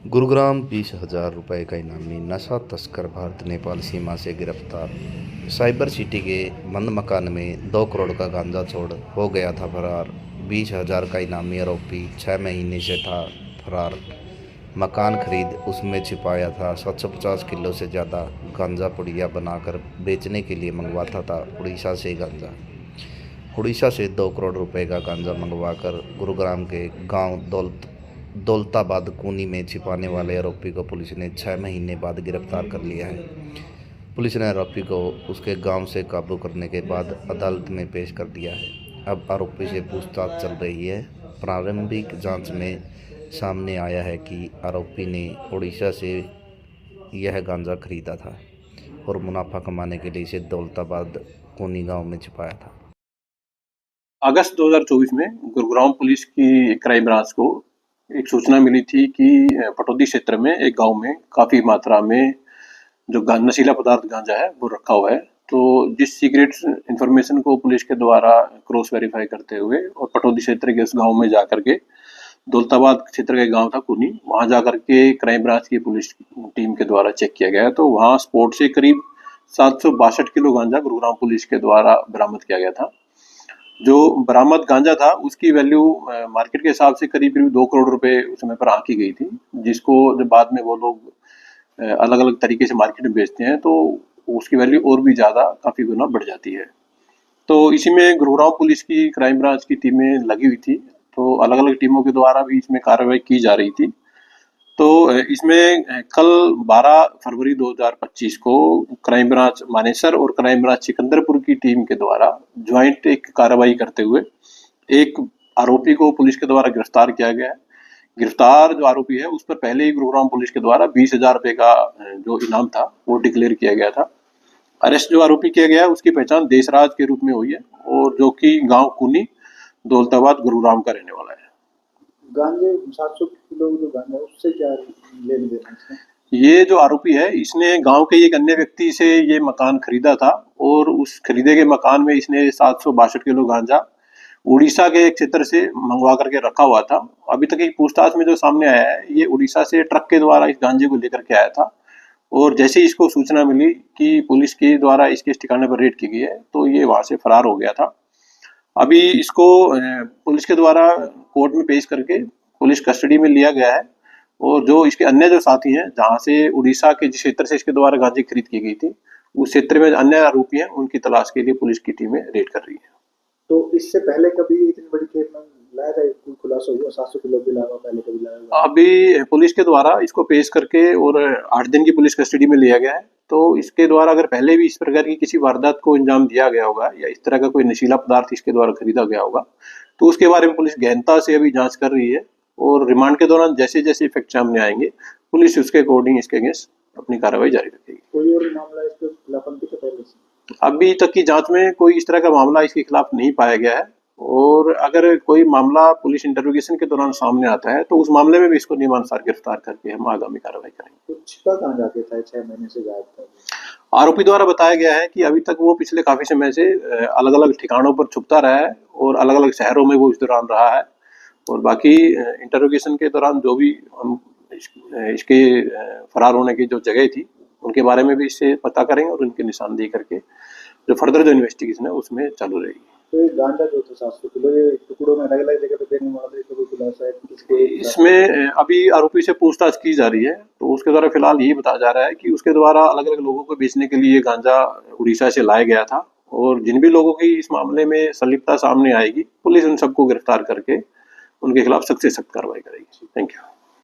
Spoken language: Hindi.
गुरुग्राम 20,000 रुपये का इनामी नशा तस्कर भारत नेपाल सीमा से गिरफ्तार। साइबर सिटी के बंद मकान में 2 करोड़ का गांजा छोड़ हो गया था फरार। 20,000 का इनामी आरोपी 6 महीने से था फरार। मकान खरीद उसमें छिपाया था। 750 किलो से ज़्यादा गांजा पुड़िया बनाकर बेचने के लिए मंगवाता था उड़ीसा से गांजा। उड़ीसा से 2 करोड़ रुपए का गांजा मंगवाकर गुरुग्राम के गांव दौलताबाद कूनी में छिपाने वाले आरोपी को पुलिस ने 6 महीने बाद गिरफ्तार कर लिया है। पुलिस ने आरोपी को उसके गांव से काबू करने के बाद अदालत में पेश कर दिया है। अब आरोपी से पूछताछ चल रही है। प्रारंभिक जांच में सामने आया है कि आरोपी ने उड़ीसा से यह गांजा खरीदा था और मुनाफा कमाने के लिए इसे दौलताबाद कूनी गांव में छिपाया था। अगस्त 2024 में गुरुग्राम पुलिस की क्राइम ब्रांच को एक सूचना मिली थी कि पटौदी क्षेत्र में एक गांव में काफ़ी मात्रा में जो नशीला पदार्थ गांजा है वो रखा हुआ है। तो जिस सीक्रेट इन्फॉर्मेशन को पुलिस के द्वारा क्रॉस वेरीफाई करते हुए और पटौदी क्षेत्र के उस गांव में जाकर के दौलताबाद क्षेत्र का गांव था कुनी, वहां जाकर के क्राइम ब्रांच की पुलिस टीम के द्वारा चेक किया गया। तो वहां स्पॉट से करीब 762 किलो गांजा गुरुग्राम पुलिस के द्वारा बरामद किया गया था। जो बरामद गांजा था उसकी वैल्यू मार्केट के हिसाब से करीब 2 करोड़ रुपए उस समय पर आंकी गई थी, जिसको जब बाद में वो लोग अलग अलग तरीके से मार्केट में बेचते हैं तो उसकी वैल्यू और भी ज़्यादा काफ़ी गुना बढ़ जाती है। तो इसी में गुरुग्राम पुलिस की क्राइम ब्रांच की टीमें लगी हुई थी। तो अलग अलग टीमों के द्वारा भी इसमें कार्रवाई की जा रही थी। तो इसमें कल 12 फरवरी 2025 को क्राइम ब्रांच मानेसर और क्राइम ब्रांच सिकंदरपुर की टीम के द्वारा ज्वाइंट एक कार्रवाई करते हुए एक आरोपी को पुलिस के द्वारा गिरफ्तार किया गया है। गिरफ्तार जो आरोपी है उस पर पहले ही गुरुग्राम पुलिस के द्वारा 20,000 रुपये का जो इनाम था वो डिक्लेयर किया गया था। अरेस्ट जो आरोपी किया गया है उसकी पहचान देशराज के रूप में हुई है और जो कि गांव कुनी दौलताबाद गुरुग्राम का रहने वाला है। गांजे 700 किलो जो गांजा है उससे क्या लेन देन है? ये जो आरोपी है इसने गांव के एक अन्य व्यक्ति से ये मकान खरीदा था और उस खरीदे गए मकान में इसने 762 किलो गांजा उड़ीसा के एक क्षेत्र से मंगवा करके रखा हुआ था। अभी तक एक पूछताछ में जो सामने आया है ये उड़ीसा से ट्रक के द्वारा इस गांजे को लेकर के आया था और जैसे ही इसको सूचना मिली कि पुलिस के द्वारा इसके ठिकाने पर रेड की गई है तो ये वहां से फरार हो गया था। अभी इसको पुलिस के द्वारा कोर्ट में पेश करके पुलिस कस्टडी में लिया गया है और जो इसके अन्य जो साथी हैं जहां से उड़ीसा के जिस क्षेत्र से इसके द्वारा गांजे खरीद की गई थी उस क्षेत्र में अन्य आरोपी हैं उनकी तलाश के लिए पुलिस की टीमें रेड कर रही है। तो इससे पहले कभी इतनी बड़ी खेप में लाया था, कोई खुलासा हुआ 700 किलो के अलावा पहले कभी लाया हुआ? अभी पुलिस के द्वारा इसको पेश करके और 8 दिन की पुलिस कस्टडी में लिया गया है। तो इसके द्वारा अगर पहले भी इस प्रकार की किसी वारदात को अंजाम दिया गया होगा या इस तरह का कोई नशीला पदार्थ इसके द्वारा खरीदा गया होगा तो उसके बारे में पुलिस गहनता से अभी जांच कर रही है और रिमांड के दौरान जैसे जैसे इफेक्ट सामने आएंगे पुलिस उसके अकॉर्डिंग इसके अगेंस्ट अपनी कार्रवाई जारी रखेगी। कोई और मामला इसके खिलाफ पहले से अभी तक की जांच में कोई इस तरह का मामला इसके खिलाफ नहीं पाया गया है और अगर कोई मामला पुलिस इंटरोगेशन के दौरान सामने आता है तो उस मामले में भी इसको नियमानुसार गिरफ्तार करके हम आगामी कार्रवाई करेंगे। तो छिपा कहाँ जाके था 6 महीने से गायब था? आरोपी द्वारा बताया गया है कि अभी तक वो पिछले काफी समय से अलग अलग ठिकानों पर छुपता रहा है और अलग अलग शहरों में वो इस दौरान रहा है और बाकी इंटरोगेशन के दौरान जो भी हम इसके फरार होने की जो जगह थी उनके बारे में भी इससे पता करेंगे और उनकी निशानदेही करके जो फर्दर जो इन्वेस्टिगेशन है उसमें चालू रहेगी। तो ये गांजा जो था 700 किलो ये टुकड़ों में अलग अलग जगह पे देने वाला था, कोई खुलासा है किसके? इसमें अभी आरोपी से पूछताछ की जा रही है तो उसके द्वारा फिलहाल यही बताया जा रहा है कि उसके द्वारा अलग अलग लोगों को बेचने के लिए गांजा उड़ीसा से लाया गया था और जिन भी लोगों की इस मामले में संलिप्तता सामने आएगी पुलिस उन सबको गिरफ्तार करके उनके खिलाफ सख्त से सख्त कार्रवाई करेगी। Thank you.